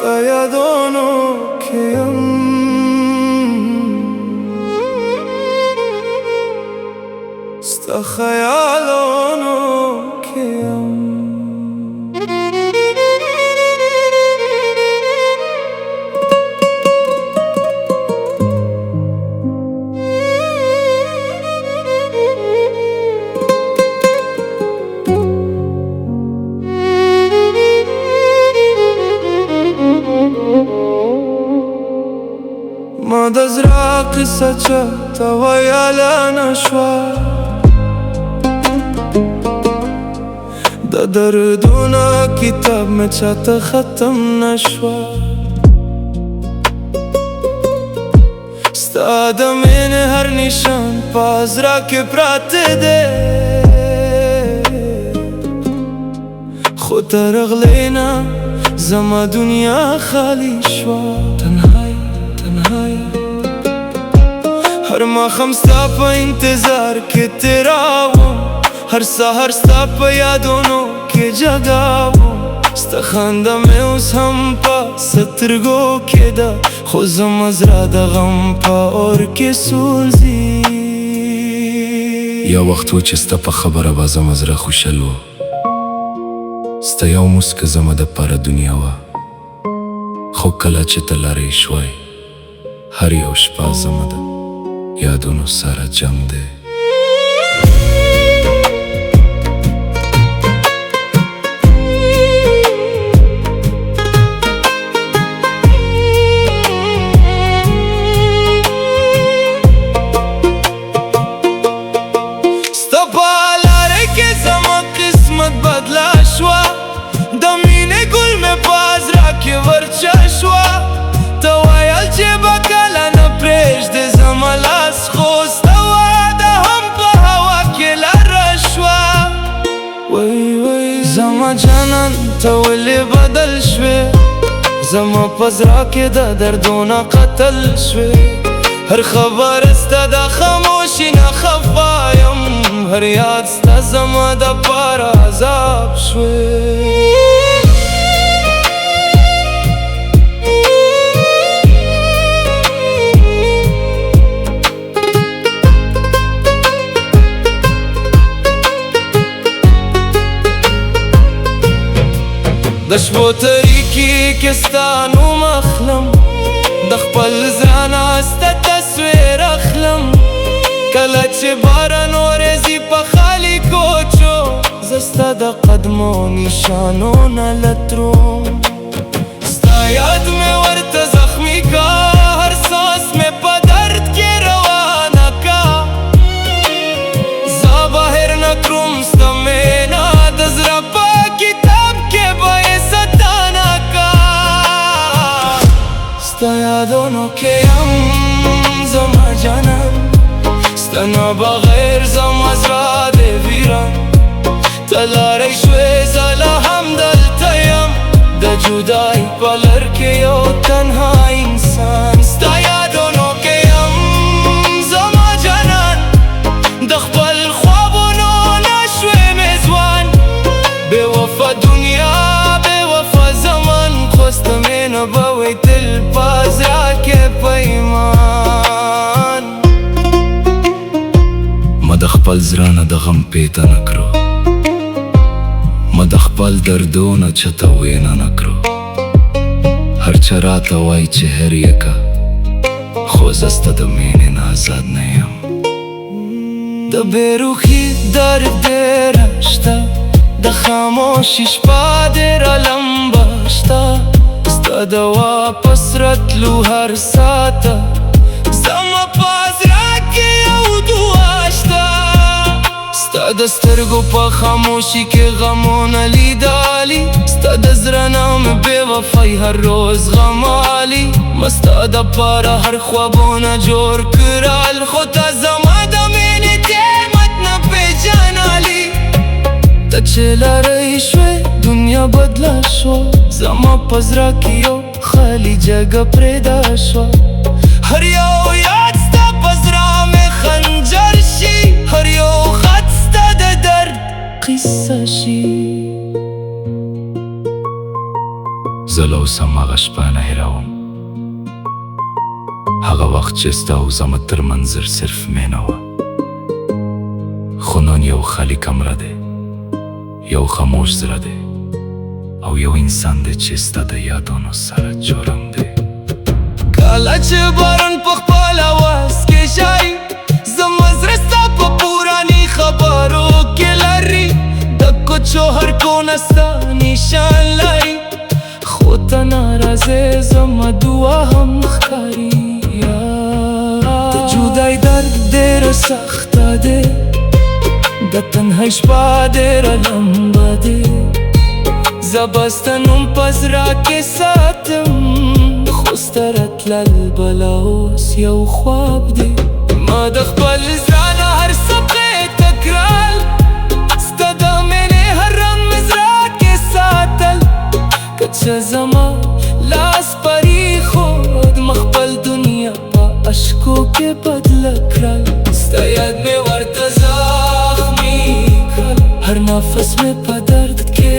ستا یادونو کیم ستا خیالونو کیم ما د زړه قصه چاته ویله نشوه د دردونه کتاب مې چاته ختم نشوه ستا د مینې هر نشان په زړه کې پراته دی خو ته رغلې نه زما دنیا خالی شوه هر ماښام ستا په انتظار کې تېراوم هر سهار ستا په یادونو کې جګا وم ستا خندا مې اوس هم په سترګو کې ده خو زما زړه د غم په اور کې سوځي یو وخت و چې ستا په خبره به زما زړه خوشحال و ستا یو موسکه زما دپاره دنیا وه خو کله چې ته لرې شوی هر یو شپه زما ده یادونو سره جنگ دی ستا په لاره کې زما قسمت بدله شوه د مینې ګل مې په زړه کې ورچه شوه ته ویل چې به کله نه پرېږدې زما لاس خو ستا وعده هم په هوا کې لاره شوه وای زما جانان ته ولې بدل شوې زما په زړه کې د دردونه قتل شوې هر خبره ستا د خاموشي نه خفه یم هر یاد ستا زما دپاره عذاب شوې د شپو تاریکي کې ستا نوم اخلم د خپل زړه نه ستا تصویر اخلم کله چې باران ورځي په خالي کوچو زه ستا د قدمو نشانونه لټوم ستا یاد مې ورته زخمي کا هر ساس مې په درد کې روانه کا زه بهر نه کړم ستا مینه د زړه په کتاب کې به ستا یادونو کې یم زما جانان ستا نه بغیر زما زړه دی ویران ته لاړې شوې زه لا هم دلته یم د جدایۍ په لر کې یو تنها انسان ستا یادونو کې یم زما جانان د خپل خوابونو نه شوې مې ځوان بې وفا دنیا بې وفا زمان خو ستا مینه به وي تل په زړه کې پیمان ما د خپل زړه نه د غم پیته نه کړو ما د خپل دردونه چاته وینا نه کړو هر چا راته وایي چې هر یکه خو زه ستا د مینې نه آزاد نه یم د بېروحي درد ډېره شته د خاموشي شپه ډېره لمبه شته ستا د واپس راتلو هر ساعته زما په زړه کې یو دعا شته ستا د سترګو په خاموشي کې غمونه لیدلي ستا د زړه نه مې بې وفایي هر روز غمالي ما ستا دپاره هر خوابونه جوړ کړل خو ته زما د مینې قیمت نه پېژنلي ته چې لرې شوې دنیا بدله شوه زما په زړه کې یو خالی جګه پرېږده شوه هر یو یاد ستا په زړه مې خنجر شي هر یو خط ستا د درد قصه شي زه له اوسه هماغه شپه نه هېروم، هغه وخت چې ستا او زما تر منظر صرف مینه وه. خو نن یو خالي کمره دی، یو خاموش زړه دی، او یو انسان دی چې ستا د یادونو سره جرم دی. کله چې باران په خپل اواز کې ژاړي، زما زړه ستا په پوراني خبرو کې لري. د کوڅو هر کونه ستا نشان لري، خو ته ناراضه زما دعا هم ښکاري. د جدای درد ډېره سخته دی، د تنهایی شپه ډېره لمبه دی. زه به ستا نوم په زړه کې ساتم، خو ستا راتلل بله اوس یو خواب دی. ما د خپل زړه نه هر څه پرېږده کړل، ستا د مینې هر رنګ مې زړه کې ساتل. که څه زما لاس پرېښود، ما خپل دنیا په اشکو کې بدله کړل. ستا یاد مې ورته زخمي کړل، هر نفس مې په درد کې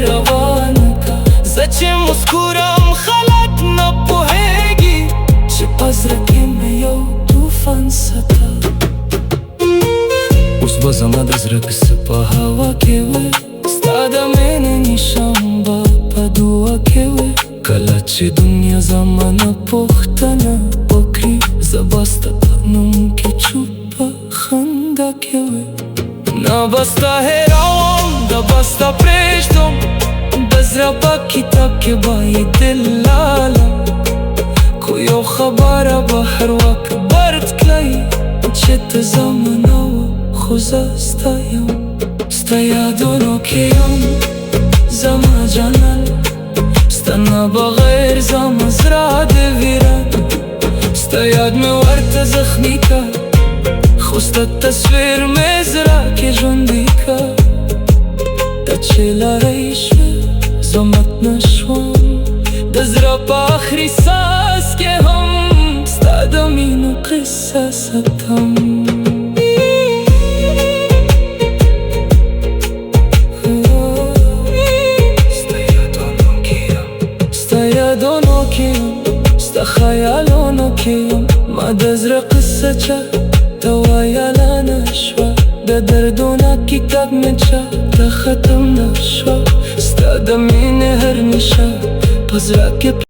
روان کړ. زه چې مسکورم خلک نه پوهېږي چې په زړه کې مې یو طوفان ستا. اوس به زما د زړه کیسه په هوا کې وي، ستا د مینې نشان به په دعا کې وي. کله چې دنیا زما نه پوښتنه وکړي، زه به ستا په نوم کې چوپ په خندا کې وي. نه به ستا هېروم، نه به ستا پرېږدم، د زړه په کتاب کې به یې دل لالم. خو یو خبره به هر وخت برد کړئ، چې ته زما نه وه، خو زه ستا یم. ستا یادونو کې یم زما جانان، ستا نه بغیر زما زړه دی ویران. ستا یاد مې ورته زخمي کړ، خو ستا تصویر مې زړه کې ژوندی کړ. ته چې لاړی شوې زه مات نه شوم، د زړه په آخري ساز کې هم ستا د مینو قصه ساتم. ستا یادونو کې یم، ستا خیالونو کې یم. ما د زړه قصه چا ته ویله نه شوه، د دردونه کتاب مې چا ته ختم نه شوه. ستا د مینې هر نشه په زړه کې